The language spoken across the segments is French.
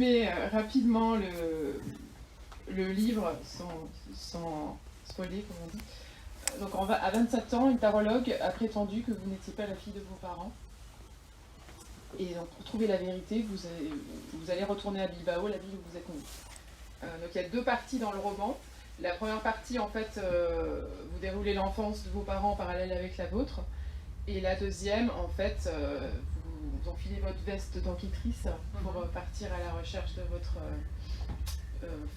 résumer rapidement le livre sans spoiler, comme on dit. Donc à 27 ans, une tarologue a prétendu que vous n'étiez pas la fille de vos parents. Et donc pour trouver la vérité, vous allez retourner à Bilbao, la ville où vous êtes née. Donc il y a 2 parties dans le roman. La première partie, en fait, vous déroulez l'enfance de vos parents en parallèle avec la vôtre. Et la deuxième, en fait, vous enfilez votre veste d'enquêtrice pour partir à la recherche de votre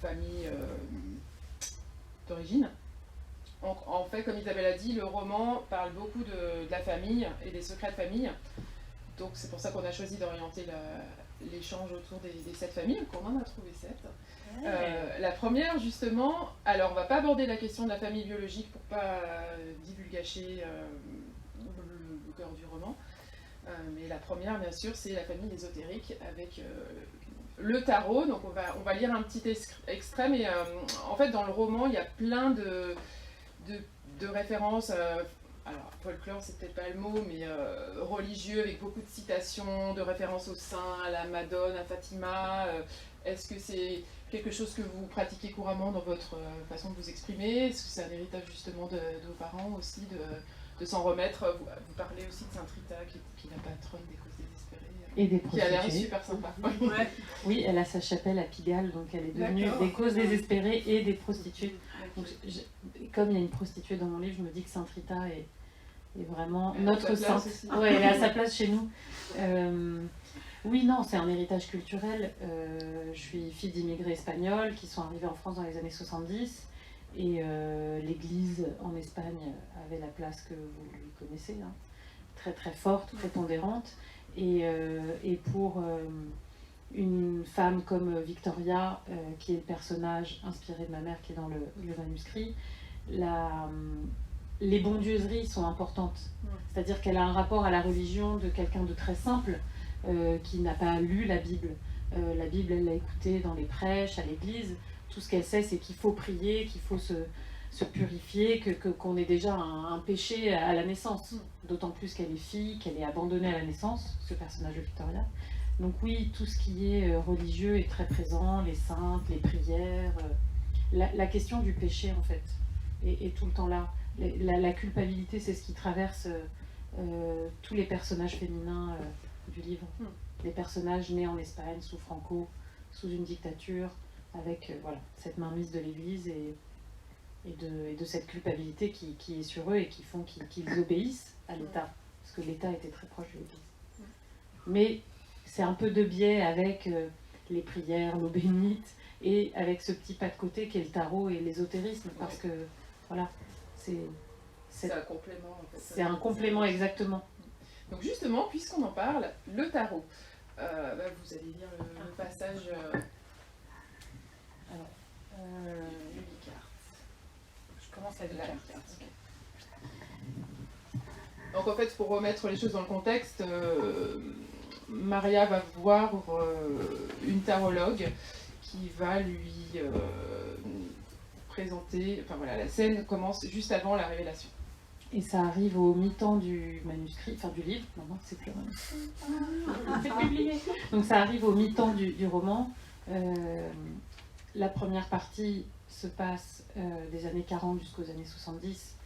famille d'origine. En fait, comme Isabelle a dit, le roman parle beaucoup de la famille et des secrets de famille. Donc c'est pour ça qu'on a choisi d'orienter l'échange autour des 7 familles, qu'on en a trouvé 7. La première, justement, alors on va pas aborder la question de la famille biologique pour pas divulgacher le cœur du roman, mais la première, bien sûr, c'est la famille ésotérique avec le tarot. Donc on va lire un petit extrait, mais en fait dans le roman il y a plein de références, alors folklore c'est peut-être pas le mot, mais religieux, avec beaucoup de citations, de références aux saints, à la Madone, à Fatima. Est-ce que c'est quelque chose que vous pratiquez couramment dans votre façon de vous exprimer? Est-ce que c'est un héritage justement de vos parents aussi, de s'en remettre? Vous parlez aussi de Sainte Rita, qui est la patronne des causes désespérées. Et des prostituées. Qui a l'air super sympa. Ouais. Oui, elle a sa chapelle à Pigalle, donc elle est devenue des causes désespérées et des prostituées. Donc, comme il y a une prostituée dans mon livre, je me dis que Sainte Rita est vraiment notre sainte. Ouais, elle est à sa place chez nous. Oui, non, c'est un héritage culturel. Je suis fille d'immigrés espagnols qui sont arrivés en France dans les années 70. Et l'église en Espagne avait la place que vous lui connaissez, hein, très très forte, prépondérante. Et pour une femme comme Victoria, qui est le personnage inspiré de ma mère, qui est dans le manuscrit, les bondieuseries sont importantes. C'est-à-dire qu'elle a un rapport à la religion de quelqu'un de très simple, qui n'a pas lu la Bible. La Bible, elle l'a écoutée dans les prêches, à l'église. Tout ce qu'elle sait, c'est qu'il faut prier, qu'il faut se purifier, qu'on ait déjà un péché à la naissance. D'autant plus qu'elle est fille, qu'elle est abandonnée à la naissance, ce personnage de Victoria. Donc oui, tout ce qui est religieux est très présent, les saintes, les prières. La question du péché, en fait, est tout le temps là. La culpabilité, c'est ce qui traverse tous les personnages féminins du livre. Les personnages nés en Espagne, sous Franco, sous une dictature, avec voilà, cette mainmise de l'Église et de cette culpabilité qui est sur eux et qui font qu'ils obéissent à l'État, parce que l'État était très proche de l'Église. Mais c'est un peu de biais avec les prières, l'eau bénite, et avec ce petit pas de côté qu'est le tarot et l'ésotérisme, parce que voilà, c'est un complément. En fait, c'est un complément, exactement. Donc justement, puisqu'on en parle, le tarot. Vous allez lire le passage... Alors, 8 cartes. je commence avec la carte. Okay. Donc en fait, pour remettre les choses dans le contexte, Maria va voir une tarologue qui va lui présenter... Enfin voilà, la scène commence juste avant la révélation. Et ça arrive au mi-temps du manuscrit, enfin du livre, maintenant c'est plus c'est publié. Donc ça arrive au mi-temps du roman. La première partie se passe des années 40 jusqu'aux années 70,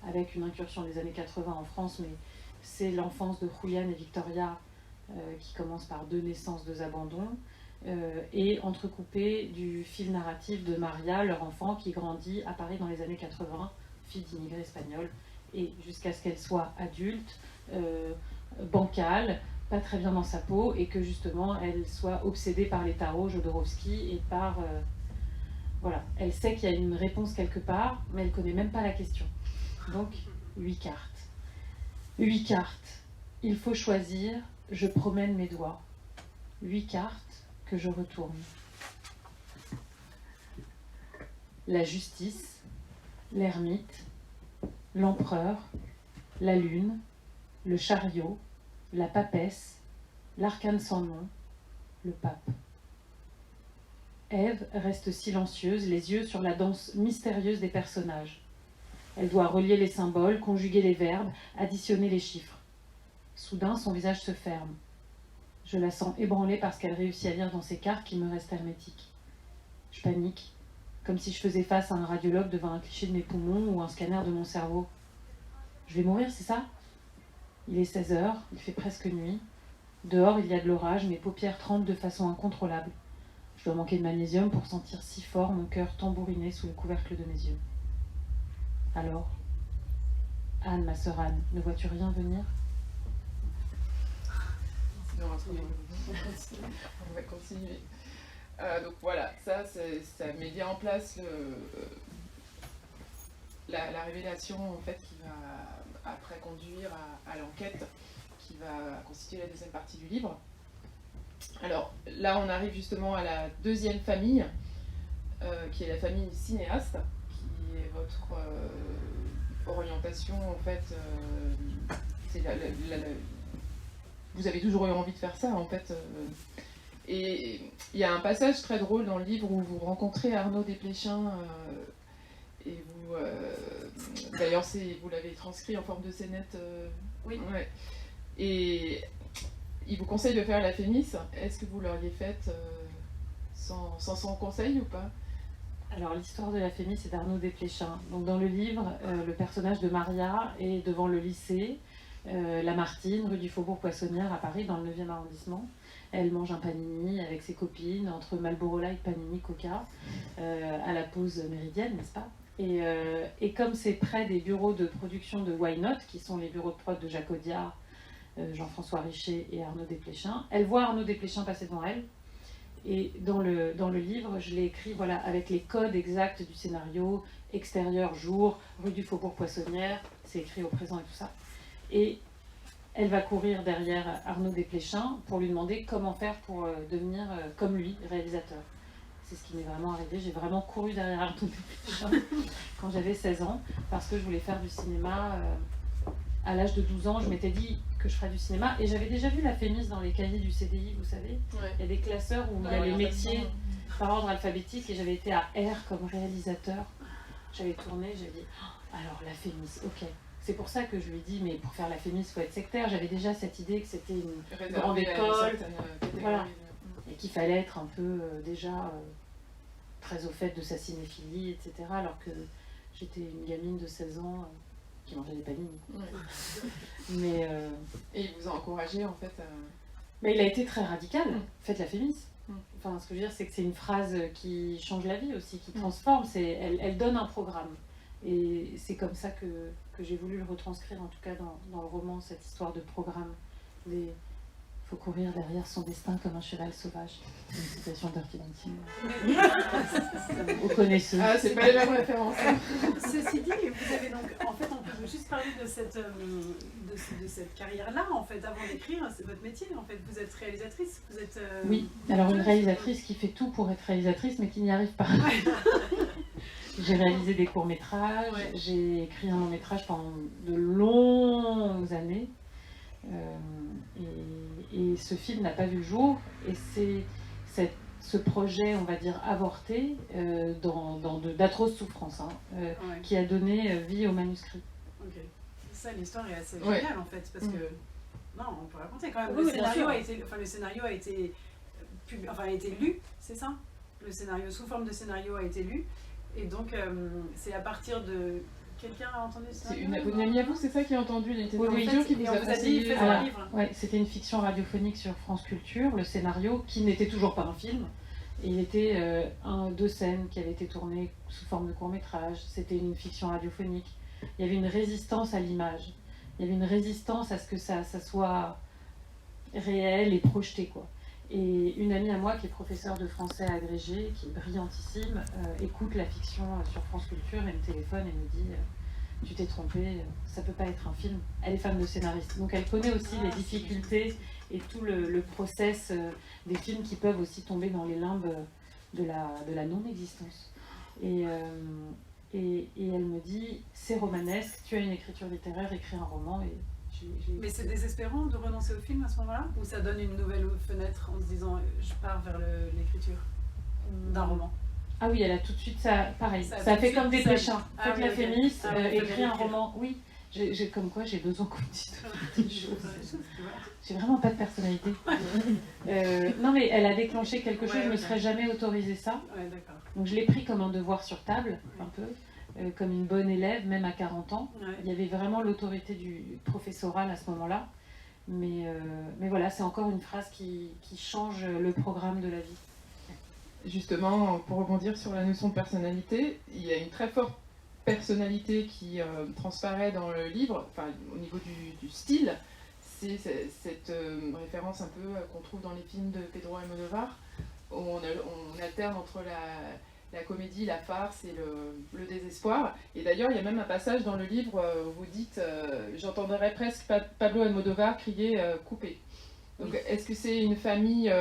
avec une incursion des années 80 en France, mais c'est l'enfance de Julian et Victoria qui commence par 2 naissances, 2 abandons, et entrecoupé du fil narratif de Maria, leur enfant, qui grandit à Paris dans les années 80, fille d'immigrés espagnols, et jusqu'à ce qu'elle soit adulte, bancale, pas très bien dans sa peau, et que justement elle soit obsédée par les tarots, Jodorowsky, et par... voilà, elle sait qu'il y a une réponse quelque part, mais elle ne connaît même pas la question. Donc, 8 cartes. 8 cartes. Il faut choisir, je promène mes doigts. 8 cartes que je retourne. La justice, l'ermite, l'empereur, la lune, le chariot, la papesse, l'arcane sans nom, le pape. Ève reste silencieuse, les yeux sur la danse mystérieuse des personnages. Elle doit relier les symboles, conjuguer les verbes, additionner les chiffres. Soudain, son visage se ferme. Je la sens ébranlée parce qu'elle réussit à lire dans ses cartes qui me restent hermétiques. Je panique, comme si je faisais face à un radiologue devant un cliché de mes poumons ou un scanner de mon cerveau. Je vais mourir, c'est ça ? Il est 16h, il fait presque nuit. Dehors, il y a de l'orage, mes paupières tremblent de façon incontrôlable. Je dois manquer de magnésium pour sentir si fort mon cœur tambouriner sous le couvercle de mes yeux. Alors, Anne, ma sœur Anne, ne vois-tu rien venir ? On va continuer. Donc voilà, ça met bien en place la révélation en fait, qui va après conduire à l'enquête qui va constituer la deuxième partie du livre. Alors là, on arrive justement à la deuxième famille, qui est la famille cinéaste, qui est votre orientation en fait. C'est vous avez toujours eu envie de faire ça en fait. Et il y a un passage très drôle dans le livre où vous rencontrez Arnaud Desplechin et vous, d'ailleurs vous l'avez transcrit en forme de scénette. Oui. Ouais. Et il vous conseille de faire la Fémis. Est-ce que vous l'auriez faite sans son conseil ou pas ? Alors l'histoire de la Fémis, c'est d'Arnaud Desplechin. Donc dans le livre, le personnage de Maria est devant le lycée Lamartine, rue du Faubourg-Poissonnière à Paris, dans le 9e arrondissement. Elle mange un panini avec ses copines, entre Marlboro Light, panini, coca, à la pause méridienne, n'est-ce pas ? Et comme c'est près des bureaux de production de Why Not, qui sont les bureaux de prod de Jacques Audiard, Jean-François Richer et Arnaud Desplechin, elle voit Arnaud Desplechin passer devant elle. Et dans le livre, je l'ai écrit voilà, avec les codes exacts du scénario, extérieur, jour, rue du Faubourg-Poissonnière, c'est écrit au présent et tout ça. Et elle va courir derrière Arnaud Desplechin pour lui demander comment faire pour devenir comme lui, réalisateur. C'est ce qui m'est vraiment arrivé. J'ai vraiment couru derrière Arnaud Desplechin quand j'avais 16 ans, parce que je voulais faire du cinéma. À l'âge de 12 ans, je m'étais dit que je ferais du cinéma. Et j'avais déjà vu la Fémis dans les cahiers du CDI, vous savez. Ouais. Il y a des classeurs où il y a les métiers par ordre alphabétique, et j'avais été à R comme réalisateur. J'avais tourné, j'avais dit alors la Fémis, ok. C'est pour ça que je lui ai dit, mais pour faire la Fémis, il faut être sectaire. J'avais déjà cette idée que c'était une grande école, voilà, et qu'il fallait être un peu déjà très au fait de sa cinéphilie, etc. Alors que j'étais une gamine de 16 ans qui mangeait des panini. Mais, et il vous a encouragé en fait mais il a été très radical. Faites la Fémis. Enfin, ce que je veux dire, c'est que c'est une phrase qui change la vie aussi, qui transforme. Elle donne un programme. Et c'est comme ça que j'ai voulu le retranscrire, en tout cas dans le roman, cette histoire de programme. Il faut courir derrière son destin comme un cheval sauvage. C'est une citation d'Artie Dantin. Vous connaissez. Ah, c'est pas les mêmes références. Ceci dit, vous avez donc, en fait, on peut juste parler de cette carrière-là, en fait, avant d'écrire, c'est votre métier, en fait. Vous êtes réalisatrice, vous êtes... Oui, alors une réalisatrice qui fait tout pour être réalisatrice, mais qui n'y arrive pas. J'ai réalisé des courts-métrages, j'ai écrit un long-métrage pendant de longues années. Et ce film n'a pas vu le jour. Et c'est ce projet, on va dire, avorté, dans d'atroces souffrances, qui a donné vie au manuscrit. Ok. Ça, l'histoire est assez géniale, en fait, parce que... Non, on peut raconter quand même. Oui, le scénario a été lu, c'est ça ? Le scénario, sous forme de scénario, a été lu. Et donc, c'est à partir de... Quelqu'un a entendu ça ? C'est une amie à vous, c'est ça qui a entendu les Oui, qui vous a dit, un livre. Ouais, c'était une fiction radiophonique sur France Culture, le scénario, qui n'était toujours pas un film. Et il était 2 scènes qui avaient été tournées sous forme de court-métrage. C'était une fiction radiophonique. Il y avait une résistance à l'image. Il y avait une résistance à ce que ça soit réel et projeté, quoi. Et une amie à moi qui est professeure de français agrégée, qui est brillantissime, écoute la fiction sur France Culture et me téléphone et me dit tu t'es trompée, ça peut pas être un film. Elle est fan de scénariste, donc elle connaît aussi les difficultés et tout le process des films qui peuvent aussi tomber dans les limbes de la non-existence. Et elle me dit c'est romanesque, tu as une écriture littéraire, écris un roman. Et mais c'est désespérant de renoncer au film à ce moment-là ? Ou ça donne une nouvelle fenêtre en se disant je pars vers l'écriture d'un roman ? Ah oui, elle a tout de suite ça, pareil. Ça a fait comme Desplechin. Faites la Fémis, écrit un roman. Oui, Comme quoi, j'ai besoin qu'on me dise des choses. J'ai vraiment pas de personnalité. Non, mais elle a déclenché quelque chose, je me serais jamais autorisé ça. Ouais, d'accord. Donc je l'ai pris comme un devoir sur table, un peu, comme une bonne élève, même à 40 ans. Ouais. Il y avait vraiment l'autorité du professoral à ce moment-là. Mais voilà, c'est encore une phrase qui change le programme de la vie. Justement, pour rebondir sur la notion de personnalité, il y a une très forte personnalité qui transparaît dans le livre, enfin, au niveau du style. C'est cette référence un peu qu'on trouve dans les films de Pedro Almodóvar, où on alterne entre la comédie, la farce et le désespoir. Et d'ailleurs, il y a même un passage dans le livre où vous dites j'entendrais presque Pablo Almodóvar crier coupé. Donc, est-ce que c'est une famille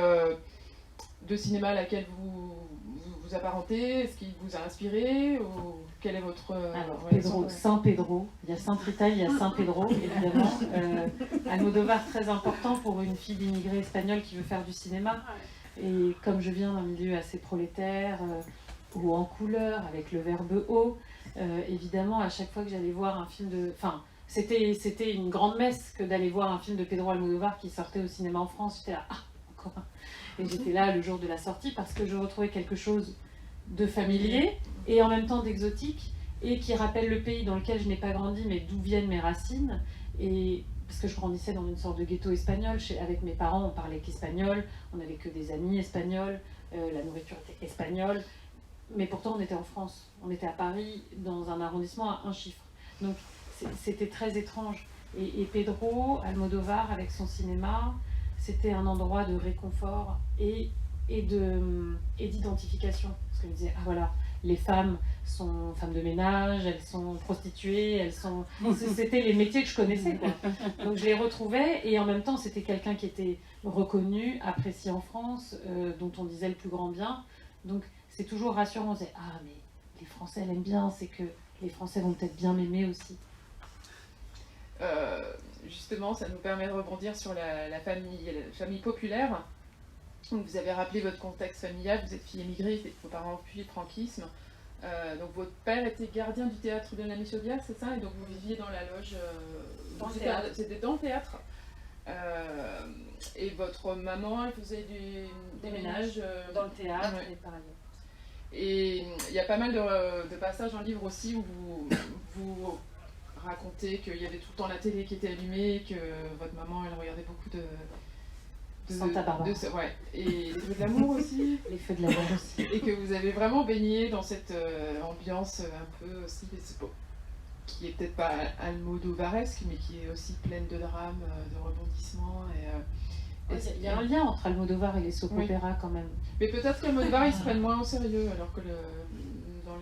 de cinéma à laquelle vous apparentez? Est-ce qu'il vous a inspiré? Ou quel est votre Alors, Saint Pedro, il y a Sainte Rita, il y a Saint Pedro, évidemment. Almodóvar, très important pour une fille d'immigrés espagnols qui veut faire du cinéma. Et comme je viens d'un milieu assez prolétaire, ou en couleur, avec le verbe haut, évidemment, à chaque fois que j'allais voir un film de... Enfin, c'était une grande messe que d'aller voir un film de Pedro Almodóvar qui sortait au cinéma en France. J'étais là, encore un. Et j'étais là le jour de la sortie parce que je retrouvais quelque chose de familier et en même temps d'exotique et qui rappelle le pays dans lequel je n'ai pas grandi mais d'où viennent mes racines. Et parce que je grandissais dans une sorte de ghetto espagnol, avec mes parents on parlait qu'espagnol, on n'avait que des amis espagnols, la nourriture était espagnole, mais pourtant on était en France, on était à Paris dans un arrondissement à un chiffre. Donc c'était très étrange. Et Pedro Almodóvar avec son cinéma, c'était un endroit de réconfort et d'identification. Parce qu'elle me disait, ah voilà, les femmes sont femmes de ménage, elles sont prostituées, c'était les métiers que je connaissais, quoi. Donc je les retrouvais et en même temps c'était quelqu'un qui était reconnu, apprécié en France, dont on disait le plus grand bien. Donc c'est toujours rassurant, on disait, ah mais les Français l'aiment bien, c'est que les Français vont peut-être bien m'aimer aussi. Justement, ça nous permet de rebondir sur la famille populaire. Donc, vous avez rappelé votre contexte familial, vous êtes fille émigrée, vos parents fuient le franquisme. Donc votre père était gardien du théâtre de la Michaudière, c'est ça? Et donc vous viviez dans la loge... C'était dans le théâtre. Et votre maman, elle faisait des ménages dans le théâtre, ouais. Et pareil. Et il y a pas mal de passages dans le livre aussi où vous racontez qu'il y avait tout le temps la télé qui était allumée, que votre maman, elle regardait beaucoup de Santa Barbara. Ouais. Et les feux de l'amour aussi. Les feux de l'amour aussi. Et que vous avez vraiment baigné dans cette ambiance un peu aussi, qui est peut-être pas almodóvaresque, mais qui est aussi pleine de drames, de rebondissements. Il y a un lien entre Almodóvar et les soap-opéras quand même. Mais peut-être qu'Almodóvar, ils se prennent moins au sérieux, alors que dans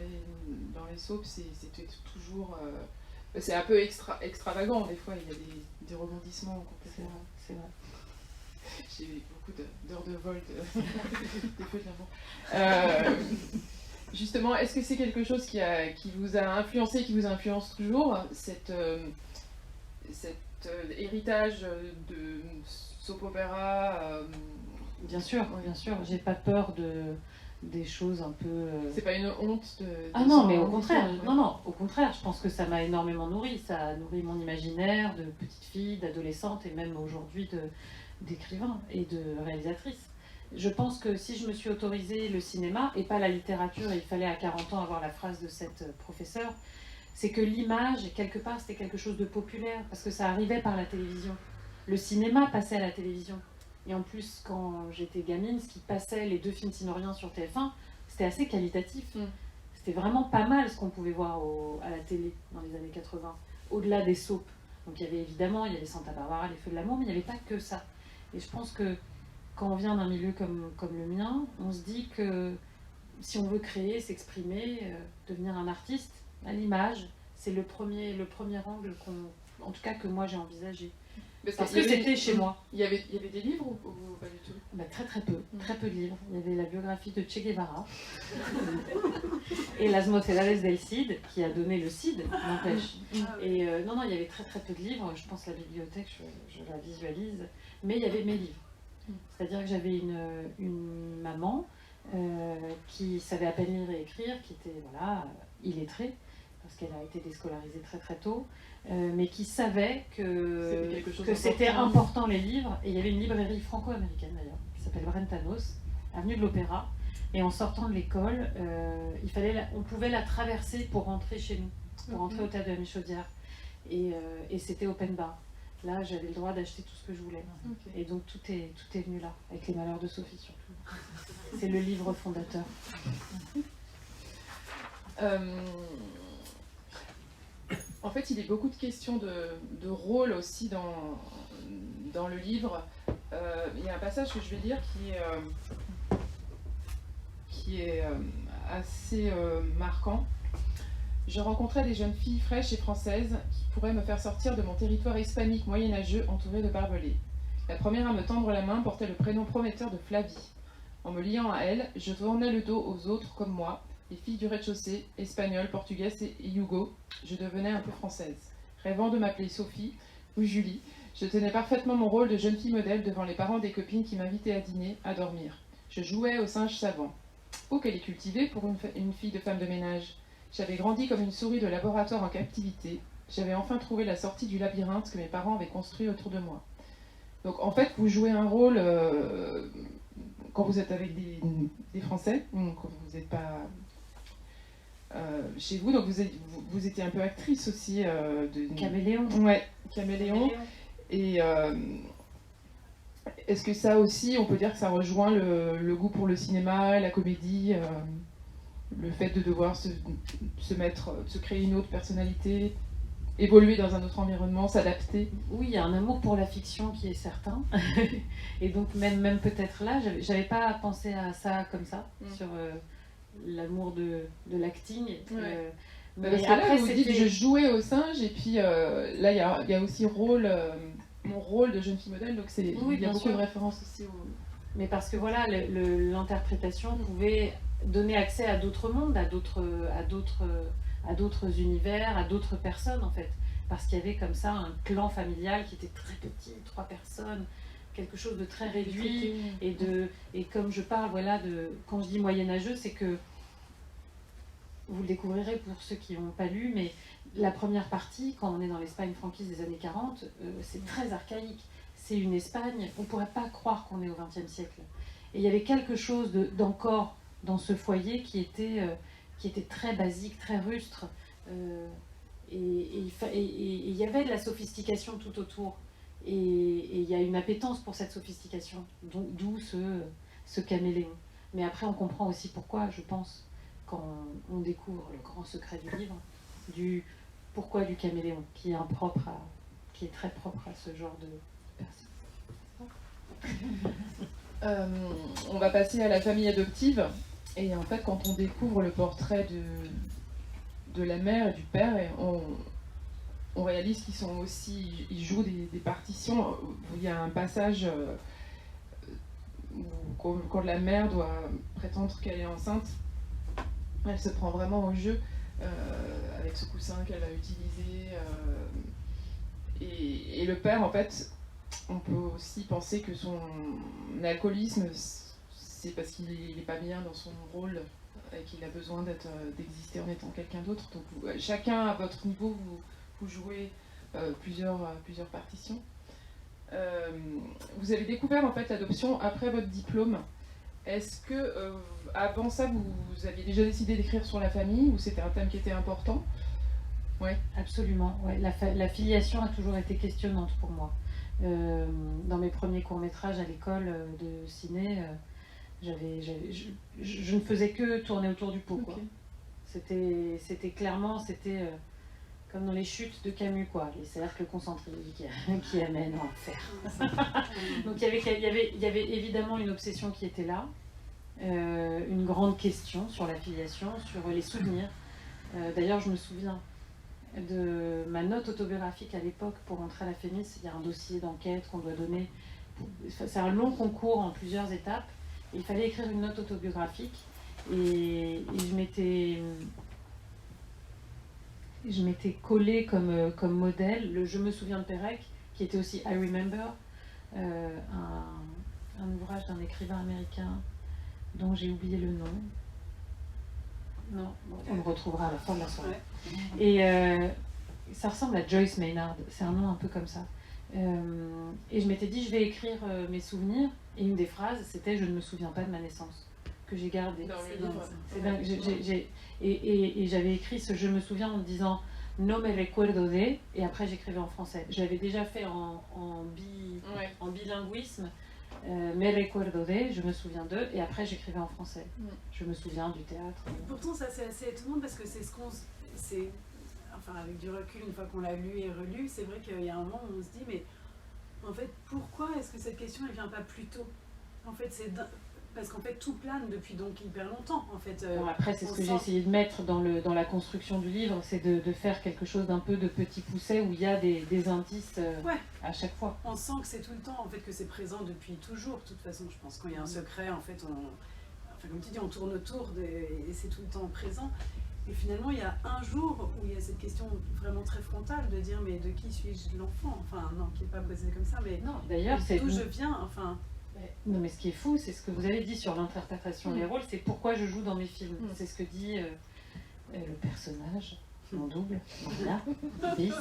les soaps, c'était toujours... c'est un peu extravagant, des fois, il y a des rebondissements complètement... C'est vrai. J'ai eu beaucoup d'heures de vol des feux de l'amour. Justement, est-ce que c'est quelque chose qui vous a influencé, qui vous influence toujours, cet héritage de soap-opéra Bien sûr, j'ai pas peur des choses un peu... C'est pas une honte de Ah non, mais au contraire, ouais. non, au contraire, je pense que ça m'a énormément nourri, ça a nourri mon imaginaire de petite fille, d'adolescente et même aujourd'hui d'écrivain et de réalisatrice. Je pense que si je me suis autorisée le cinéma et pas la littérature, et il fallait à 40 ans avoir la phrase de cette professeure, c'est que l'image, quelque part, c'était quelque chose de populaire, parce que ça arrivait par la télévision. Le cinéma passait à la télévision. Et en plus, quand j'étais gamine, ce qui passait, les 2 films timoriens sur TF1, c'était assez qualitatif. C'était vraiment pas mal ce qu'on pouvait voir à la télé dans les années 80, au-delà des soaps. Donc il y avait Santa Barbara, les feux de l'amour, mais il n'y avait pas que ça. Et je pense que quand on vient d'un milieu comme le mien, on se dit que si on veut créer, s'exprimer, devenir un artiste, l'image, c'est le premier angle en tout cas que moi j'ai envisagé. Parce que c'était chez moi. Il y avait des livres ou pas du tout? Très peu de livres. Il y avait la biographie de Che Guevara et Las Mocedades del Cid, qui a donné le Cid, n'empêche. Et non, il y avait très peu de livres. Je pense que la bibliothèque, je la visualise. Mais il y avait mes livres. C'est-à-dire que j'avais une maman qui savait à peine lire et écrire, qui était illettrée, parce qu'elle a été déscolarisée très très tôt, mais qui savait que C'était c'était important les livres. Et il y avait une librairie franco-américaine d'ailleurs, qui s'appelle Brentanos, avenue de l'Opéra. Et en sortant de l'école, on pouvait la traverser pour rentrer chez nous, pour rentrer au théâtre de la Michaudière. Et c'était open bar. Là, j'avais le droit d'acheter tout ce que je voulais. Okay. Et donc tout est venu là, avec les malheurs de Sophie surtout. C'est le livre fondateur. En fait, il y a beaucoup de questions de rôle aussi dans le livre. Il y a un passage que je vais lire qui est assez marquant. Je rencontrais des jeunes filles fraîches et françaises qui pourraient me faire sortir de mon territoire hispanique moyenâgeux entouré de barbelés. La première à me tendre la main portait le prénom prometteur de Flavie. En me liant à elle, je tournais le dos aux autres comme moi, les filles du rez-de-chaussée, espagnoles, portugaises et yougo. Je devenais un peu française. Rêvant de m'appeler Sophie ou Julie, je tenais parfaitement mon rôle de jeune fille modèle devant les parents des copines qui m'invitaient à dîner, à dormir. Je jouais au singe savant. Oh, qu'elle est cultivée pour une fille de femme de ménage. J'avais grandi comme une souris de laboratoire en captivité. J'avais enfin trouvé la sortie du labyrinthe que mes parents avaient construit autour de moi. Donc en fait, vous jouez un rôle quand vous êtes avec des Français, quand vous n'êtes pas chez vous, donc vous étiez un peu actrice aussi. Caméléon. Ouais, caméléon. Et est-ce que ça aussi, on peut dire que ça rejoint le goût pour le cinéma, la comédie, le fait de devoir se créer une autre personnalité, évoluer dans un autre environnement, s'adapter? Oui, il y a un amour pour la fiction qui est certain. Et donc même peut-être là, j'avais pas pensé à ça comme ça, sur l'amour de l'acting. Ouais. Mais parce que après, là, vous dites, je jouais au singe, et puis là, il y a aussi mon rôle de jeune fille modèle, donc il y a beaucoup de références aussi au... Mais parce que voilà, l'interprétation pouvait donner accès à d'autres mondes, à d'autres univers, à d'autres personnes en fait. Parce qu'il y avait comme ça un clan familial qui était très petit, 3 personnes, quelque chose de très réduit. Et comme je parle, voilà, quand je dis moyenâgeux, c'est que, vous le découvrirez pour ceux qui n'ont pas lu, mais la première partie, quand on est dans l'Espagne franquiste des années 40, c'est très archaïque. C'est une Espagne, on ne pourrait pas croire qu'on est au XXe siècle. Et il y avait quelque chose d'encore dans ce foyer qui était très basique, très rustre. Et il y avait de la sophistication tout autour. Et il y a une appétence pour cette sophistication, d'où ce caméléon. Mais après, on comprend aussi pourquoi, je pense, quand on découvre le grand secret du livre, du pourquoi du caméléon, qui est très propre à ce genre de personne. On va passer à la famille adoptive. Et en fait, quand on découvre le portrait de la mère et du père, et on réalise qu'ils sont aussi, ils jouent des partitions. Il y a un passage où quand la mère doit prétendre qu'elle est enceinte, elle se prend vraiment au jeu avec ce coussin qu'elle va utiliser. Et le père, en fait, on peut aussi penser que son alcoolisme, c'est parce qu'il n'est pas bien dans son rôle et qu'il a besoin d'exister en étant quelqu'un d'autre. Donc chacun à votre niveau, vous jouez plusieurs partitions. Vous avez découvert en fait l'adoption après votre diplôme. Est-ce que avant ça, vous aviez déjà décidé d'écrire sur la famille, ou c'était un thème qui était important? Ouais. Absolument. Ouais. La filiation a toujours été questionnante pour moi. Dans mes premiers courts-métrages à l'école de ciné, je ne faisais que tourner autour du pot. Okay. C'était clairement, comme dans les chutes de Camus, quoi, les cercles concentriques qui amènent à l'enfer. Donc il y avait évidemment une obsession qui était là, une grande question sur la filiation, sur les souvenirs. D'ailleurs, je me souviens de ma note autobiographique à l'époque pour entrer à la FEMIS. Il y a un dossier d'enquête qu'on doit donner. C'est un long concours en plusieurs étapes. Il fallait écrire une note autobiographique et je m'étais collée comme modèle le Je me souviens de Pérec, qui était aussi I Remember, un ouvrage d'un écrivain américain dont j'ai oublié le nom. Non, bon, on le retrouvera à la fin de la soirée. Ouais. Et ça ressemble à Joyce Maynard, c'est un nom un peu comme ça. Et je m'étais dit, je vais écrire mes souvenirs, et une des phrases, c'était « Je ne me souviens pas de ma naissance », que j'ai gardée. Dans le livre. C'est dingue. Et j'avais écrit ce « Je me souviens » en me disant « No me recuerdo de », et après j'écrivais en français. Je l'avais déjà fait en bilinguisme, me recuerdo de, je me souviens de, et après j'écrivais en français. Je me souviens du théâtre. Pourtant, ça c'est assez étonnant parce que c'est ce qu'on. Enfin, avec du recul, une fois qu'on l'a lu et relu, c'est vrai qu'il y a un moment où on se dit, mais en fait, pourquoi est-ce que cette question, elle vient pas plus tôt? En fait, parce qu'en fait, tout plane depuis donc hyper longtemps. En fait, bon, après, c'est ce que j'ai essayé de mettre dans la construction du livre, c'est de faire quelque chose d'un peu de petit pousset où il y a des indices à chaque fois. On sent que c'est tout le temps, en fait, que c'est présent depuis toujours. De toute façon, je pense, quand il y a un secret, en fait, enfin, comme tu dis, on tourne autour et c'est tout le temps présent. Et finalement, il y a un jour où il y a cette question vraiment très frontale de dire mais de qui suis-je l'enfant? Enfin, non, qui n'est pas posée comme ça, mais non, d'ailleurs, c'est d'où je viens, enfin... Non, mais ce qui est fou, c'est ce que vous avez dit sur l'interprétation des rôles, c'est pourquoi je joue dans mes films. C'est ce que dit le personnage, mon double, Maria, Bis,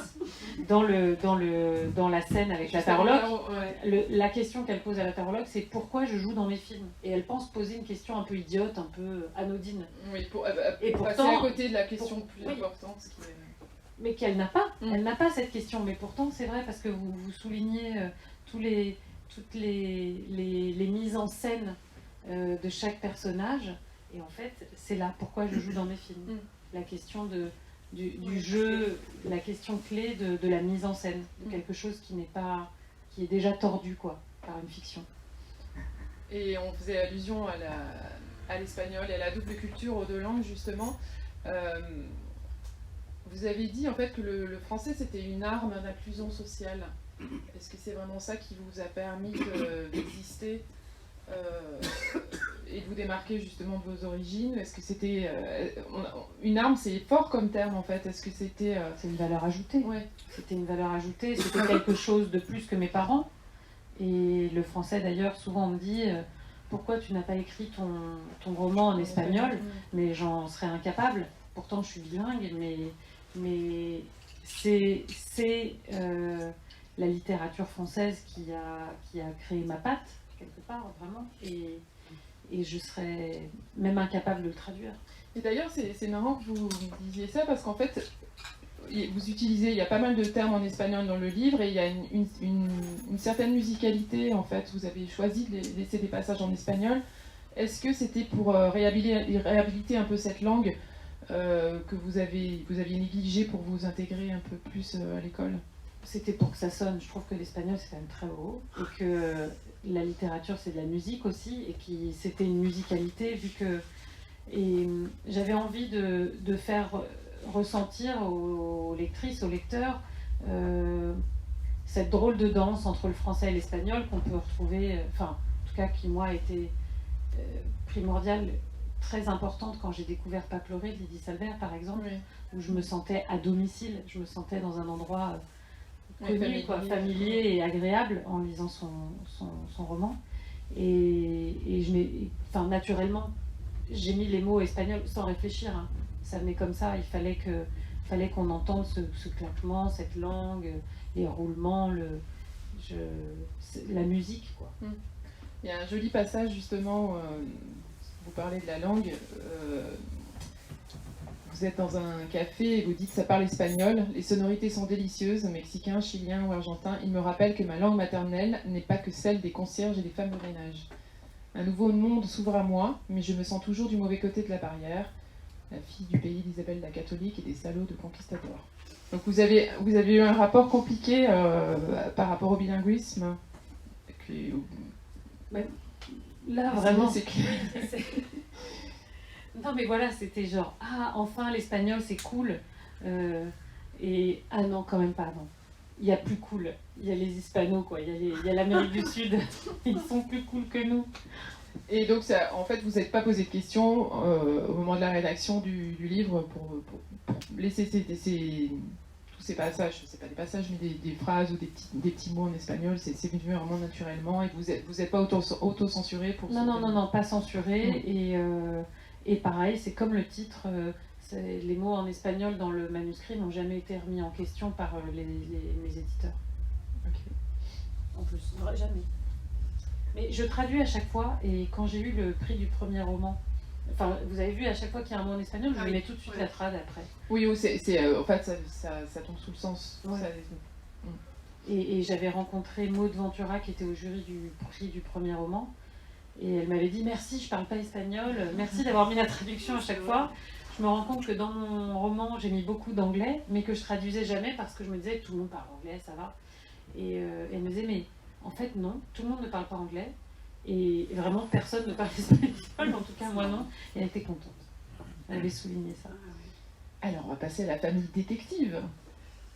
dans la scène avec la tarologue. La question qu'elle pose à la tarologue, c'est pourquoi je joue dans mes films. Et elle pense poser une question un peu idiote, un peu anodine. Oui, et pourtant, passer à côté de la question plus importante. Qui est... Mais qu'elle n'a pas. Elle n'a pas cette question. Mais pourtant, c'est vrai, parce que vous soulignez toutes les mises en scène de chaque personnage. Et en fait, c'est là pourquoi je joue dans mes films. La question du jeu, la question clé de la mise en scène, de quelque chose qui est déjà tordu quoi, par une fiction. Et on faisait allusion à l'espagnol et à la double culture aux deux langues justement. Vous avez dit en fait que le français c'était une arme d'inclusion sociale. Est-ce que c'est vraiment ça qui vous a permis d'exister et de vous démarquer justement de vos origines? Est-ce que c'était une arme? C'est fort comme terme en fait. Est-ce que c'était c'est une valeur ajoutée? Ouais. C'était une valeur ajoutée. C'était quelque chose de plus que mes parents. Et le français d'ailleurs, souvent on me dit pourquoi tu n'as pas écrit ton roman en espagnol? Mais j'en serais incapable. Pourtant je suis bilingue, mais c'est la littérature française qui a créé ma patte, quelque part, vraiment, et je serais même incapable de le traduire. Et d'ailleurs, c'est marrant que vous disiez ça, parce qu'en fait, vous utilisez, il y a pas mal de termes en espagnol dans le livre, et il y a une certaine musicalité, en fait. Vous avez choisi de laisser des passages en espagnol. Est-ce que c'était pour réhabiliter un peu cette langue que vous aviez négligée pour vous intégrer un peu plus à l'école? C'était pour que ça sonne. Je trouve que l'espagnol c'est quand même très beau et que la littérature c'est de la musique aussi et que c'était une musicalité vu que j'avais envie de faire ressentir aux lectrices, aux lecteurs cette drôle de danse entre le français et l'espagnol qu'on peut retrouver, enfin en tout cas qui moi a été primordiale, très importante quand j'ai découvert Pas pleurer de Lydie Salbert par exemple, où je me sentais à domicile, je me sentais dans un endroit connu, familier et agréable en lisant son roman. Et naturellement, j'ai mis les mots espagnols sans réfléchir. Hein. Ça venait comme ça, il fallait qu'on entende ce claquement, cette langue, les roulements, la musique. Quoi. Il y a un joli passage justement, vous parlez de la langue. Vous êtes dans un café et vous dites « ça parle espagnol, les sonorités sont délicieuses, mexicain, chilien ou argentin, il me rappelle que ma langue maternelle n'est pas que celle des concierges et des femmes de ménage. Un nouveau monde s'ouvre à moi, mais je me sens toujours du mauvais côté de la barrière, la fille du pays d'Isabelle la catholique et des salauds de conquistadors. » Donc vous avez eu un rapport compliqué par rapport au bilinguisme. Là, vraiment, c'est clair. Non mais voilà, c'était genre, ah enfin l'espagnol c'est cool, et ah non quand même pas, non. Il y a plus cool, il y a les hispanos quoi, il y a l'Amérique du Sud, ils sont plus cool que nous. Et donc ça, en fait vous n'avez pas posé de questions au moment de la rédaction du livre pour laisser tous ces passages, c'est pas des passages mais des phrases ou des petits mots en espagnol, c'est venu vraiment naturellement et vous êtes pas auto-censuré pour... Non, pas censuré Et pareil, c'est comme le titre, les mots en espagnol dans le manuscrit n'ont jamais été remis en question par mes éditeurs. En plus, jamais. Mais je traduis à chaque fois, et quand j'ai eu le prix du premier roman, enfin, vous avez vu, à chaque fois qu'il y a un mot en espagnol, je mets tout de suite la trad après. Oui, en fait, ça tombe sous le sens. Ouais. Et j'avais rencontré Maud Ventura, qui était au jury du prix du premier roman, et elle m'avait dit merci, je parle pas espagnol, merci d'avoir mis la traduction à chaque fois. Je me rends compte que dans mon roman, j'ai mis beaucoup d'anglais, mais que je traduisais jamais parce que je me disais tout le monde parle anglais, ça va. Et elle me disait mais en fait non, tout le monde ne parle pas anglais, et vraiment personne ne parle espagnol, en tout cas moi non, et elle était contente. Elle avait souligné ça. Alors on va passer à la famille détective.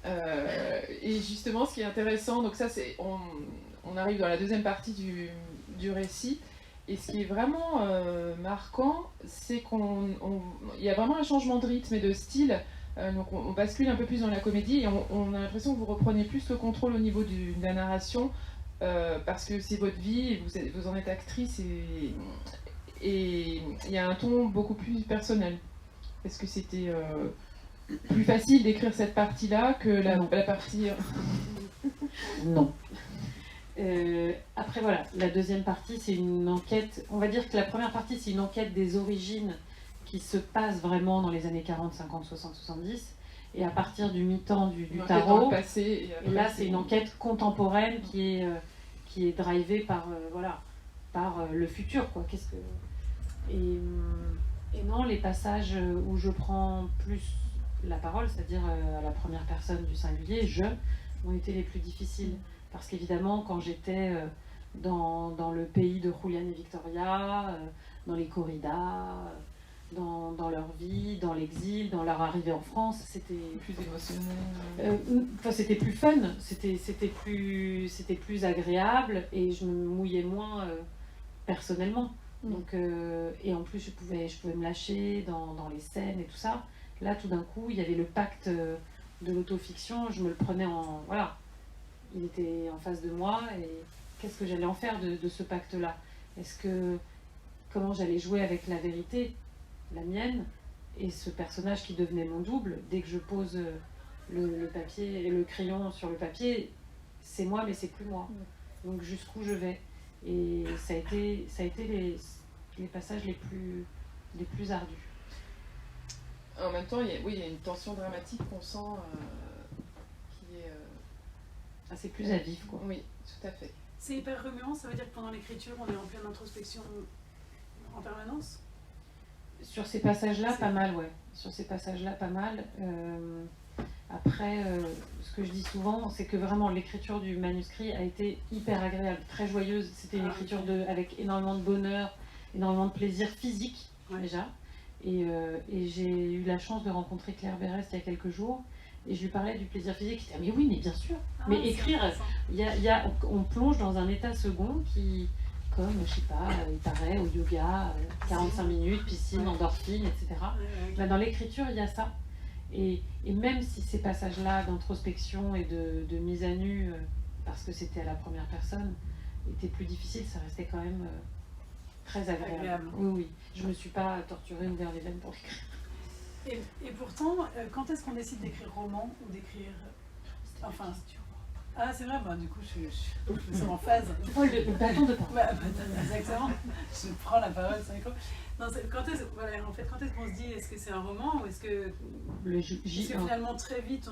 Et justement ce qui est intéressant, donc ça c'est, on arrive dans la deuxième partie du récit, et ce qui est vraiment marquant, c'est qu'il y a vraiment un changement de rythme et de style. Donc on bascule un peu plus dans la comédie, et on a l'impression que vous reprenez plus le contrôle au niveau de la narration, parce que c'est votre vie, et vous en êtes actrice, et il y a un ton beaucoup plus personnel. Est-ce que c'était plus facile d'écrire cette partie-là que la partie... Non. Après voilà, la deuxième partie c'est une enquête, on va dire que la première partie c'est une enquête des origines qui se passe vraiment dans les années 40, 50, 60, 70, et à partir du mi-temps du tarot, passé, et là c'est une enquête contemporaine qui est drivée par, le futur, quoi. Et non, les passages où je prends plus la parole, c'est-à-dire à la première personne du singulier, ont été les plus difficiles. Parce qu'évidemment, quand j'étais dans le pays de Julian et Victoria, dans les corridas, dans leur vie, dans l'exil, dans leur arrivée en France, c'était plus émotionnel. C'était plus fun, c'était plus agréable, et je me mouillais moins personnellement. Donc, et en plus, je pouvais me lâcher dans les scènes et tout ça. Là, tout d'un coup, il y avait le pacte de l'autofiction, je me le prenais en... Voilà, il était en face de moi, et qu'est-ce que j'allais en faire de ce pacte-là? Comment j'allais jouer avec la vérité, la mienne, et ce personnage qui devenait mon double? Dès que je pose le papier et le crayon sur le papier, c'est moi, mais c'est plus moi. Donc jusqu'où je vais? Et ça a été les passages les plus ardus. En même temps, il y a une tension dramatique qu'on sent qui est... c'est plus à vif, quoi. Oui, tout à fait. C'est hyper remuant, ça veut dire que pendant l'écriture, on est en pleine introspection en permanence? Sur ces passages-là, pas mal, ouais. Sur ces passages-là, pas mal. Après, ce que je dis souvent, c'est que vraiment l'écriture du manuscrit a été hyper agréable, très joyeuse. C'était une écriture avec énormément de bonheur, énormément de plaisir physique, déjà. Et j'ai eu la chance de rencontrer Claire Berest il y a quelques jours, et je lui parlais du plaisir physique. Il disait, mais oui, mais bien sûr. Mais écrire, on plonge dans un état second qui, comme, je sais pas, il paraît, au yoga, 45 minutes, piscine, endorphine, etc. Là, dans l'écriture, il y a ça. Et même si ces passages-là d'introspection et de mise à nu, parce que c'était à la première personne, étaient plus difficiles, ça restait quand même très agréable. Oui. Je me suis pas torturée ou ouvert les veines pour l'écrire. Et pourtant, quand est-ce qu'on décide d'écrire roman ou d'écrire... Enfin... Ah, c'est vrai, du coup, je suis en phase. Le bâton de pain. Exactement. Je prends la parole sur le micro. Non, quand est-ce qu'on se dit, est-ce que c'est un roman ou est-ce que finalement très vite...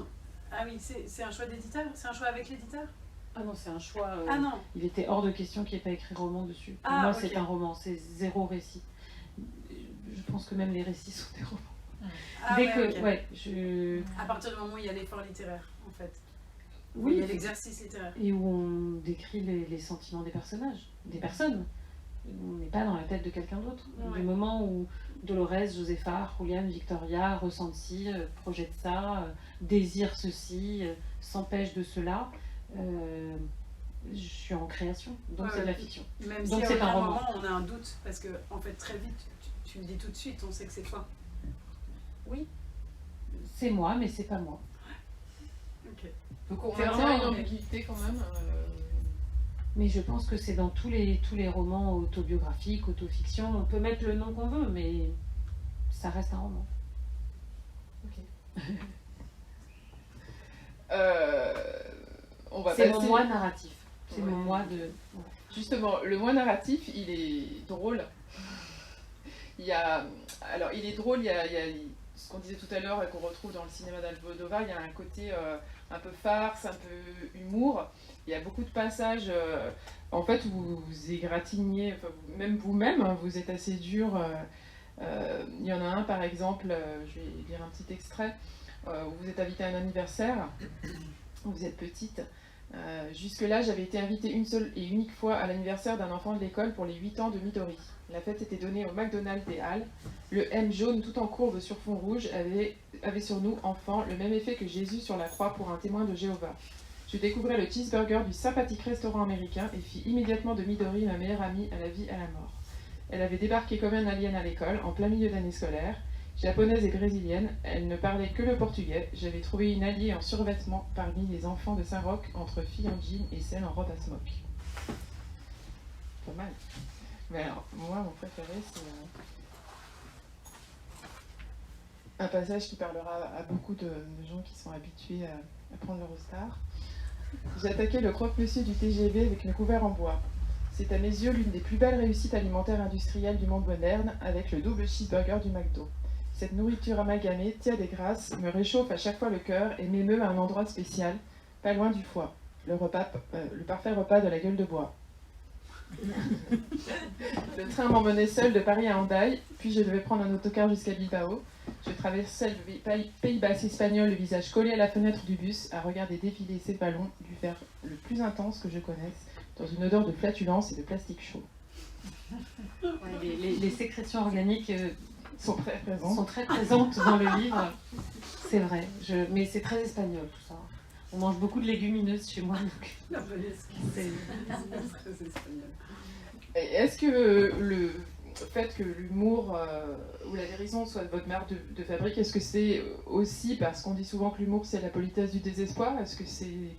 Ah oui, c'est un choix d'éditeur? C'est un choix avec l'éditeur? Ah non, c'est un choix... non. Il était hors de question qu'il n'y ait pas écrit roman dessus. Pour moi, c'est un roman, c'est zéro récit. Je pense que même les récits sont des romans. À partir du moment où il y a l'effort littéraire, en fait. Oui, il y a l'exercice littéraire. Et où on décrit les sentiments des personnages, des personnes. On n'est pas dans la tête de quelqu'un d'autre. Du moment où Dolores, Josefa, Julian, Victoria ressentent ci, projettent ça, désirent ceci, s'empêchent de cela, je suis en création. Donc c'est de la fiction. Même donc si c'est à un un roman. moment on a un doute, parce que en fait très vite, tu le dis tout de suite, on sait que c'est toi. Oui, c'est moi, mais c'est pas moi. Ok. Donc on maintient une ambiguïté quand même. Mais je pense que c'est dans tous les romans autobiographiques, autofiction, on peut mettre le nom qu'on veut, mais ça reste un roman. Ok. C'est mon moi narratif. C'est mon moi de... Ouais. Justement, le moi narratif, il est drôle. Il est drôle, il y a ce qu'on disait tout à l'heure et qu'on retrouve dans le cinéma d'Almodovar, il y a un côté un peu farce, un peu humour. Il y a beaucoup de passages en fait, où vous égratignez, enfin, même vous-même, hein, vous êtes assez dur. Il y en a un, par exemple, je vais lire un petit extrait, où vous êtes invité à un anniversaire, où vous êtes petite. Jusque-là, j'avais été invitée une seule et unique fois à l'anniversaire d'un enfant de l'école pour les 8 ans de Midori. La fête était donnée au McDonald's des Halles. Le M jaune tout en courbe sur fond rouge avait sur nous, enfants, le même effet que Jésus sur la croix pour un témoin de Jéhovah. Je découvrais le cheeseburger du sympathique restaurant américain et fis immédiatement de Midori ma meilleure amie à la vie et à la mort. Elle avait débarqué comme un alien à l'école, en plein milieu d'année scolaire. Japonaise et brésilienne, elle ne parlait que le portugais. J'avais trouvé une alliée en survêtement parmi les enfants de Saint-Roch, entre filles en jean et celles en robe à smock. Pas mal. Mais alors, moi, mon préféré, c'est un passage qui parlera à beaucoup de gens qui sont habitués à prendre l'Eurostar. J'ai attaqué le croque-monsieur du TGV avec mes couverts en bois. C'est à mes yeux l'une des plus belles réussites alimentaires industrielles du monde moderne, avec le double cheeseburger du McDo. Cette nourriture amalgamée, tiède et grasse, me réchauffe à chaque fois le cœur et m'émeut à un endroit spécial, pas loin du foie. Le parfait repas de la gueule de bois. Le train m'emmenait seul de Paris à Hendaye, puis je devais prendre un autocar jusqu'à Bilbao. Je traversais le Pays Basque espagnol, le visage collé à la fenêtre du bus, à regarder défiler ces ballons du vert le plus intense que je connaisse, dans une odeur de flatulence et de plastique chaud. Ouais, les sécrétions organiques sont très présentes dans le livre. C'est vrai, mais c'est très espagnol tout ça. On mange beaucoup de légumineuses chez moi. Donc... La c'est très espagnol. Est-ce que le fait que l'humour ou la dérision soit votre marque de fabrique, est-ce que c'est aussi parce qu'on dit souvent que l'humour c'est la politesse du désespoir? Est-ce que c'est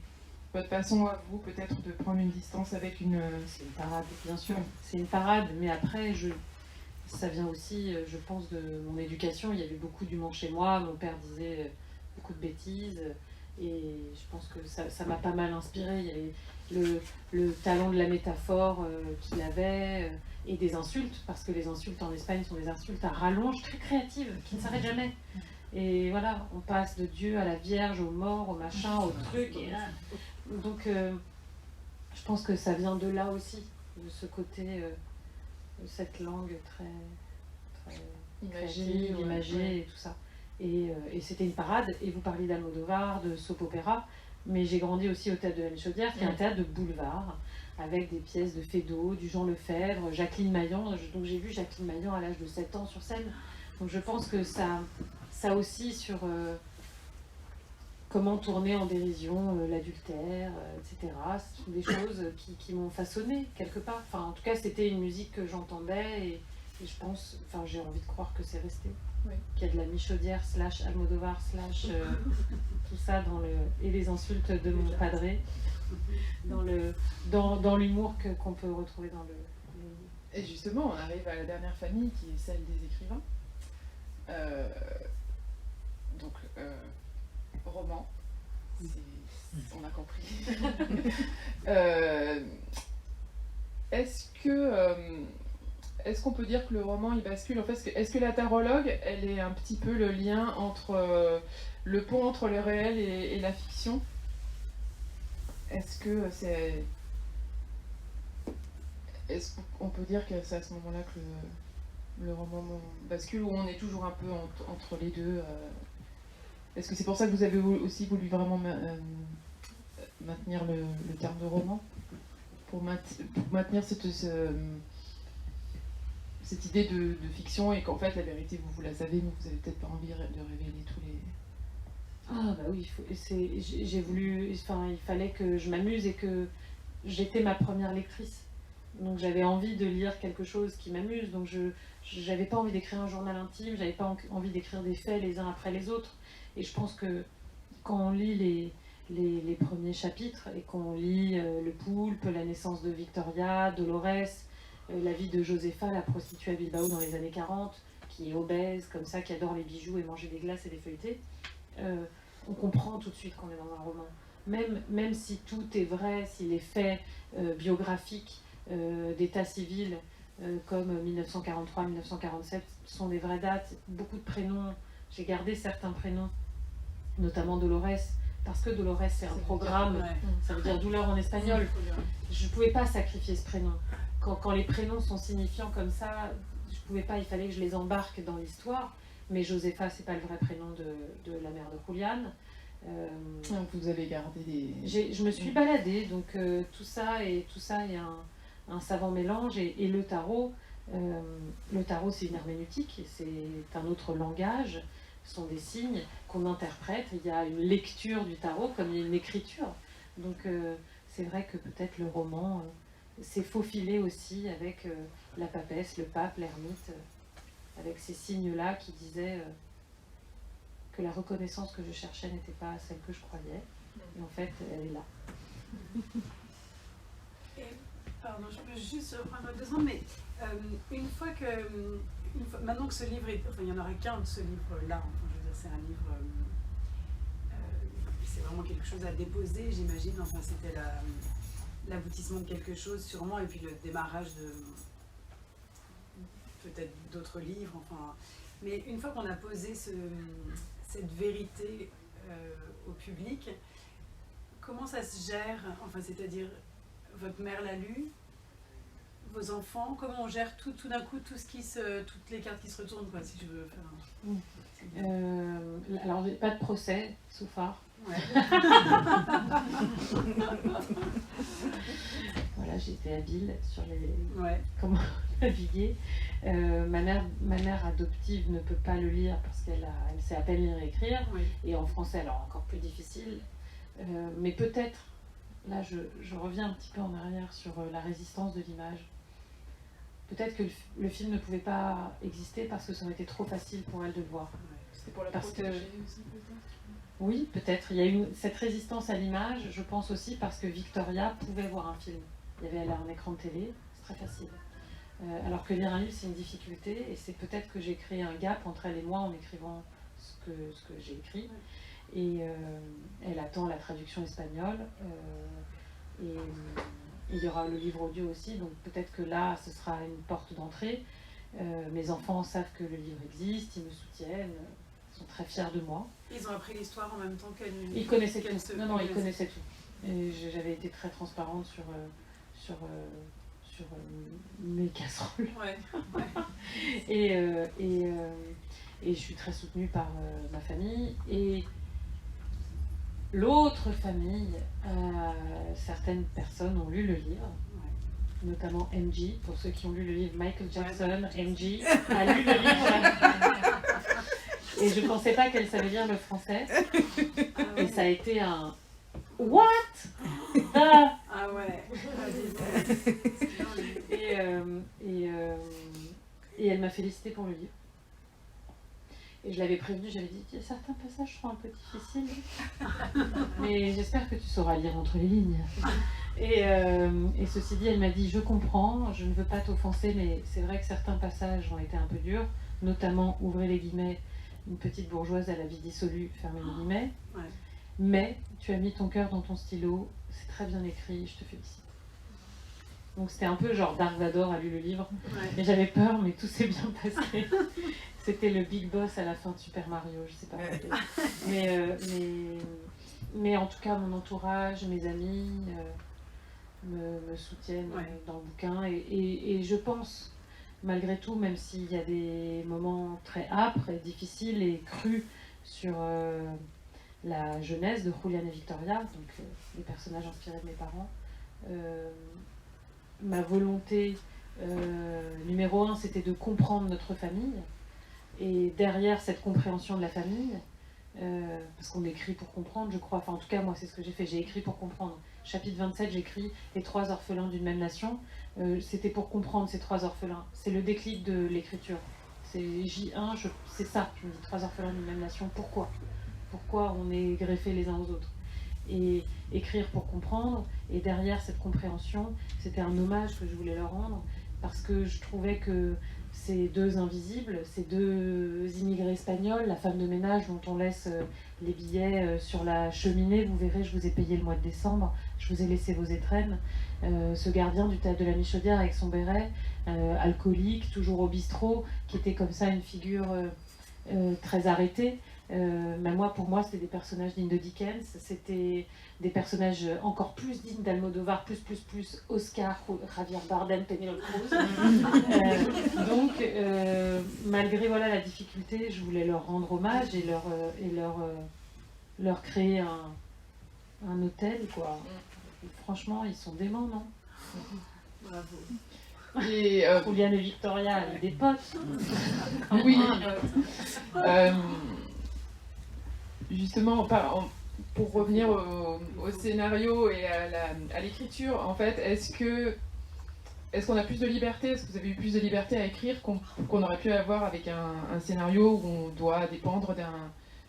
votre façon à vous peut-être de prendre une distance avec une... C'est une parade, bien sûr. C'est une parade, mais après, ça vient aussi, je pense, de mon éducation. Il y avait beaucoup d'humour chez moi. Mon père disait beaucoup de bêtises. Et je pense que ça m'a pas mal inspiré. Il y avait le talent de la métaphore qu'il avait, et des insultes, parce que les insultes en Espagne sont des insultes à rallonge très créatives, qui ne s'arrêtent jamais. Et voilà, on passe de Dieu à la Vierge, au mort, au machin, au truc. Et là, donc, je pense que ça vient de là aussi, de ce côté, de cette langue très imagée, imagée et tout ça. Et c'était une parade, et vous parliez d'Almodovar, de soap opéra, mais j'ai grandi aussi au théâtre de la Michaudière, qui est un théâtre de boulevard, avec des pièces de Feydeau, du Jean Lefebvre, Jacqueline Maillan. Donc j'ai vu Jacqueline Maillan à l'âge de 7 ans sur scène. Donc je pense que ça aussi sur comment tourner en dérision l'adultère, etc. Ce sont des choses qui m'ont façonné quelque part. Enfin, en tout cas, c'était une musique que j'entendais, et je pense, enfin j'ai envie de croire que c'est resté. Oui. Qu'il y a de la Michaudière / Almodovar / tout ça et les insultes de mon padré dans l'humour qu'on peut retrouver dans le Et justement, on arrive à la dernière famille qui est celle des écrivains. Roman, on a compris. Est-ce qu'on peut dire que le roman il bascule en fait, est-ce que la tarologue elle est un petit peu le lien entre le pont entre le réel et la fiction? Est-ce qu'on peut dire que c'est à ce moment-là que le roman bascule, ou on est toujours un peu entre les deux? Est-ce que c'est pour ça que vous avez aussi voulu vraiment maintenir le terme de roman, pour maintenir cette idée de fiction, et qu'en fait la vérité vous la savez, mais vous avez peut-être pas envie de révéler tous les... Ah bah oui, j'ai voulu, enfin il fallait que je m'amuse, et que j'étais ma première lectrice. Donc j'avais envie de lire quelque chose qui m'amuse, donc j'avais pas envie d'écrire un journal intime, j'avais pas envie d'écrire des faits les uns après les autres. Et je pense que quand on lit les premiers chapitres, et qu'on lit Le Poulpe, la naissance de Victoria, Dolores, la vie de Josefa, la prostituée à Bilbao dans les années 40, qui est obèse, comme ça, qui adore les bijoux et manger des glaces et des feuilletés, on comprend tout de suite qu'on est dans un roman. Même si tout est vrai, si les faits biographiques d'état civil, comme 1943-1947, sont des vraies dates, beaucoup de prénoms, j'ai gardé certains prénoms, notamment Dolores, parce que Dolores c'est un programme, ça veut dire douleur en espagnol. Je ne pouvais pas sacrifier ce prénom. Quand les prénoms sont signifiants comme ça, je ne pouvais pas, il fallait que je les embarque dans l'histoire. Mais Josefa, c'est pas le vrai prénom de la mère de Julian. Donc vous avez gardé des... Je me suis baladée, donc tout ça est un savant mélange. Et le tarot c'est une herméneutique, c'est un autre langage, ce sont des signes qu'on interprète. Il y a une lecture du tarot comme il y a une écriture. Donc c'est vrai que peut-être le roman s'est faufilé aussi avec la papesse, le pape, l'ermite, avec ces signes-là qui disaient que la reconnaissance que je cherchais n'était pas celle que je croyais. Et en fait, elle est là. Pardon, je peux juste reprendre 2 secondes, mais maintenant que ce livre est... Enfin, il n'y en aura qu'un de ce livre-là. Enfin, je veux dire, c'est un livre... c'est vraiment quelque chose à déposer, j'imagine. Enfin, c'était l'aboutissement de quelque chose, sûrement, et puis le démarrage de... peut-être d'autres livres, enfin... Mais une fois qu'on a posé cette vérité au public, comment ça se gère? Enfin, c'est-à-dire, votre mère l'a lu, vos enfants, comment on gère tout d'un coup, toutes les cartes qui se retournent, quoi, si je veux faire un... Alors, pas de procès, so far. Ouais. Voilà, j'ai été habile sur les... Ouais. Comment naviguer. Ma mère adoptive ne peut pas le lire parce qu'elle sait à peine lire et écrire. Oui. Et en français, alors encore plus difficile. Mais peut-être, là je reviens un petit peu en arrière sur la résistance de l'image. Peut-être que le film ne pouvait pas exister parce que ça aurait été trop facile pour elle de le voir. C'était pour la Parce protéger que... aussi, peut-être. Oui, peut-être. Il y a eu cette résistance à l'image, je pense aussi parce que Victoria pouvait voir un film. Il y avait un écran de télé, c'est très facile. Alors que lire un livre, c'est une difficulté, et c'est peut-être que j'ai créé un gap entre elle et moi en écrivant ce que j'ai écrit. Et elle attend la traduction espagnole, et il y aura le livre audio aussi, donc peut-être que là, ce sera une porte d'entrée. Mes enfants savent que le livre existe, ils me soutiennent, ils sont très fiers de moi. Ils ont appris l'histoire en même temps qu'elle... Ils connaissaient tout. Non, ils connaissaient tout. Et j'avais été très transparente sur mes casseroles. Ouais. Et je suis très soutenue par ma famille. Et l'autre famille, certaines personnes ont lu le livre, notamment MJ. Pour ceux qui ont lu le livre Michael Jackson, MJ a lu le livre. Et je ne pensais pas qu'elle savait lire le français. Et ça a été un... What? Ah ouais. Et elle m'a félicité pour le livre. Et je l'avais prévenue, j'avais dit certains passages seront un peu difficiles, mais j'espère que tu sauras lire entre les lignes. Et ceci dit, elle m'a dit je comprends, je ne veux pas t'offenser, mais c'est vrai que certains passages ont été un peu durs, notamment, ouvrez les guillemets, une petite bourgeoise à la vie dissolue, fermez les guillemets. Ouais. Mais tu as mis ton cœur dans ton stylo, c'est très bien écrit, je te félicite. Donc c'était un peu genre Dark Vador a lu le livre, et j'avais peur, mais tout s'est bien passé. C'était le Big Boss à la fin de Super Mario, je sais pas. Mais en tout cas, mon entourage, mes amis me soutiennent dans le bouquin, et je pense, malgré tout, même s'il y a des moments très âpres et difficiles et crus sur la jeunesse de Julian et Victoria, donc les personnages inspirés de mes parents, ma volonté numéro 1, c'était de comprendre notre famille, et derrière cette compréhension de la famille, parce qu'on écrit pour comprendre, je crois, enfin en tout cas moi c'est ce que j'ai fait, j'ai écrit pour comprendre. Chapitre 27, j'écris les 3 orphelins d'une même nation, c'était pour comprendre ces 3 orphelins, c'est le déclic de l'écriture. C'est J1, c'est ça, je me dis 3 orphelins d'une même nation, pourquoi on est greffés les uns aux autres? Et écrire pour comprendre, et derrière cette compréhension, c'était un hommage que je voulais leur rendre, parce que je trouvais que ces deux invisibles, ces deux immigrés espagnols, la femme de ménage dont on laisse les billets sur la cheminée, vous verrez, je vous ai payé le mois de décembre, je vous ai laissé vos étrennes. Ce gardien du théâtre de la Michaudière avec son béret, alcoolique, toujours au bistrot, qui était comme ça une figure très arrêtée. Mais pour moi, c'était des personnages dignes de Dickens, c'était des personnages encore plus dignes d'Almodovar, plus Oscar, Javier Bardem, Penélope Cruz. Donc, malgré voilà, la difficulté, je voulais leur rendre hommage et leur créer un hôtel, quoi. Et franchement, ils sont déments, non? Bravo. Et, Juliane et Victoria avec des potes. oui. Justement, pour revenir au scénario et à l'écriture, en fait, est-ce qu'on a plus de liberté? Est-ce que vous avez eu plus de liberté à écrire qu'on aurait pu avoir avec un scénario où on doit dépendre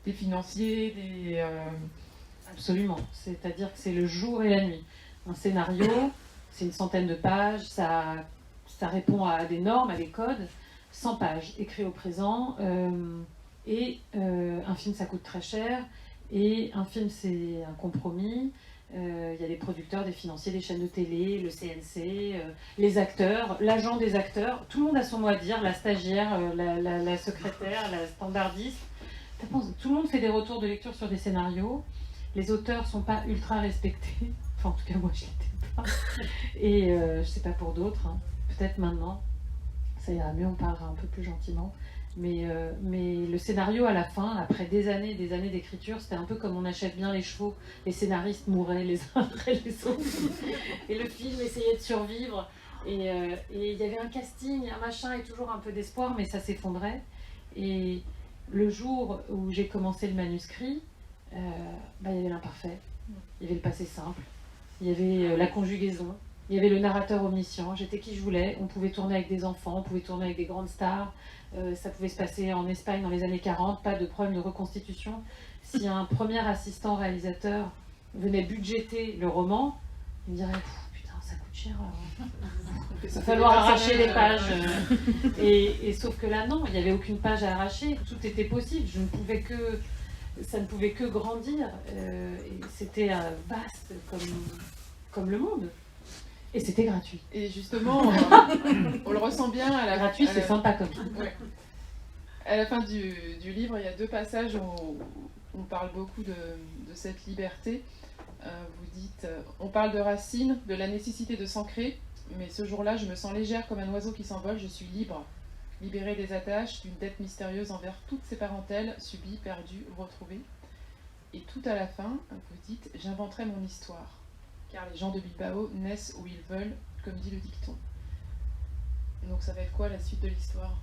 des financiers, Absolument. C'est-à-dire que c'est le jour et la nuit. Un scénario, c'est une centaine de pages, ça répond à des normes, à des codes. 100 pages, écrit au présent. Un film, ça coûte très cher. Et un film, c'est un compromis. Il y a des producteurs, des financiers, des chaînes de télé, le CNC, les acteurs, l'agent des acteurs. Tout le monde a son mot à dire, la stagiaire, la secrétaire, la standardiste. Tout le monde fait des retours de lecture sur des scénarios. Les auteurs ne sont pas ultra respectés. Enfin, en tout cas, moi, je ne l'étais pas. Et je ne sais pas pour d'autres. Hein. Peut-être maintenant, ça ira mieux, on parlera un peu plus gentiment. Mais le scénario, à la fin, après des années d'écriture, c'était un peu comme on achète bien les chevaux. Les scénaristes mouraient les uns après les autres. Et le film essayait de survivre. Et il y avait un casting, un machin, et toujours un peu d'espoir, mais ça s'effondrait. Et le jour où j'ai commencé le manuscrit, il y avait l'imparfait, il y avait le passé simple, il y avait la conjugaison, il y avait le narrateur omniscient, j'étais qui je voulais, on pouvait tourner avec des enfants, on pouvait tourner avec des grandes stars, ça pouvait se passer en Espagne dans les années 40, pas de problème de reconstitution. Si un premier assistant réalisateur venait budgéter le roman, il me dirait putain, ça coûte cher, il va falloir arracher les pages. Et sauf que là, non, il n'y avait aucune page à arracher, tout était possible, ça ne pouvait que grandir, et c'était vaste comme le monde. Et c'était gratuit. Et justement, on le ressent bien à la... Gratuit, c'est sympa comme ça. Ouais. À la fin du livre, il y a 2 passages où on parle beaucoup de cette liberté. Vous dites, on parle de Racine, de la nécessité de s'ancrer, mais ce jour-là, je me sens légère comme un oiseau qui s'envole, je suis libre. Libérée des attaches, d'une dette mystérieuse envers toutes ses parentèles, subies, perdues, retrouvées. Et tout à la fin, vous dites, j'inventerai mon histoire. Car les gens de Bilbao naissent où ils veulent, comme dit le dicton. Donc ça va être quoi la suite de l'histoire?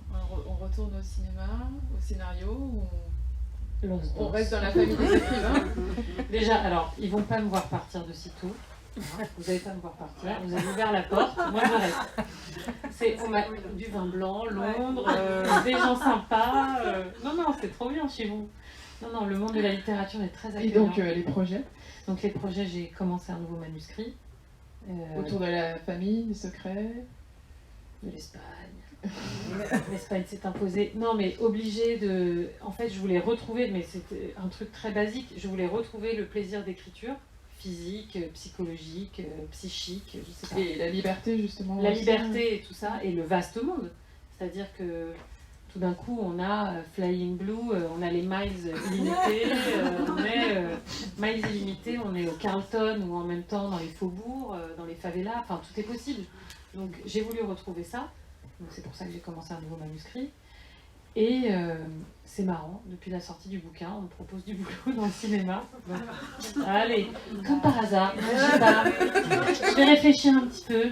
On retourne au cinéma, au scénario, ou on reste dans la famille des écrivains? Déjà, alors, ils vont pas me voir partir de sitôt. Vous n'allez pas me voir partir. Vous avez ouvert la porte, moi je reste. On m'a du vin blanc, Londres, des gens sympas. Non, c'est trop bien chez vous. Non, le monde de la littérature est très accueillant. Et donc les projets? Donc les projets, j'ai commencé un nouveau manuscrit. Autour de la famille, des secrets? De l'Espagne. L'Espagne s'est imposée. Non, mais obligée de... En fait, je voulais retrouver, mais c'était un truc très basique, je voulais retrouver le plaisir d'écriture, physique, psychologique, psychique, je sais pas. Et la liberté, justement. La liberté et tout ça, et le vaste monde. C'est-à-dire que tout d'un coup, on a Flying Blue, on a les miles illimités, miles illimités, on est au Carlton ou en même temps dans les faubourgs, dans les favelas, enfin tout est possible. Donc j'ai voulu retrouver ça, donc c'est pour ça que j'ai commencé un nouveau manuscrit. Et c'est marrant, depuis la sortie du bouquin, on me propose du boulot dans le cinéma. Donc, allez, comme par hasard, je sais pas, je vais réfléchir un petit peu.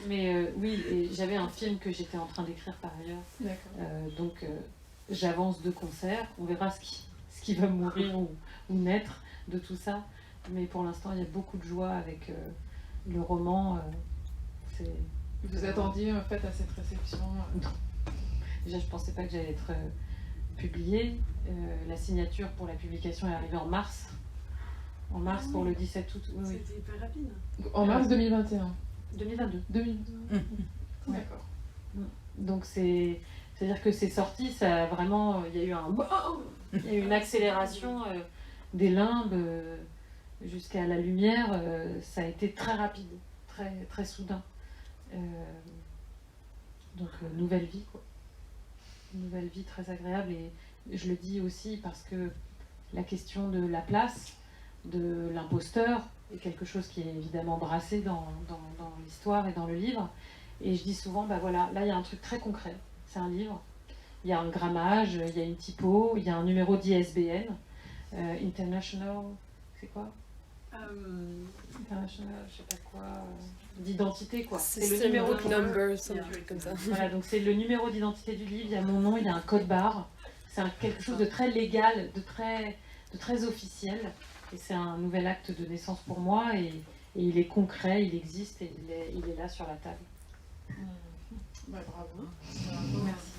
Mais oui, et j'avais un film que j'étais en train d'écrire par ailleurs. D'accord. Donc j'avance de concert, on verra ce qui va mourir ou naître de tout ça. Mais pour l'instant, il y a beaucoup de joie avec le roman. Vous attendiez en fait à cette réception? Déjà, je ne pensais pas que j'allais être publiée. La signature pour la publication est arrivée en mars. En mars pour le 17 août. Oui. C'était hyper rapide. En mars 2021. 2022. Ouais. D'accord. Donc c'est-à-dire que c'est sorti, ça a vraiment, il y a eu il y a eu une accélération des limbes jusqu'à la lumière, ça a été très rapide, très, très soudain. Donc nouvelle vie, quoi. Une nouvelle vie très agréable, et je le dis aussi parce que la question de la place, de l'imposteur, est quelque chose qui est évidemment brassé dans l'histoire et dans le livre. Et je dis souvent, bah voilà, là il y a un truc très concret, c'est un livre, il y a un grammage, il y a une typo, il y a un numéro d'ISBN, International, c'est quoi International, je sais pas quoi, d'identité quoi. C'est le numéro de number, comme ça. Voilà, donc c'est le numéro d'identité du livre, il y a mon nom, il y a un code barre, c'est quelque chose de très légal, de très officiel, et c'est un nouvel acte de naissance pour moi, et il est concret, il existe, et il est là sur la table. Bah, bravo. Merci.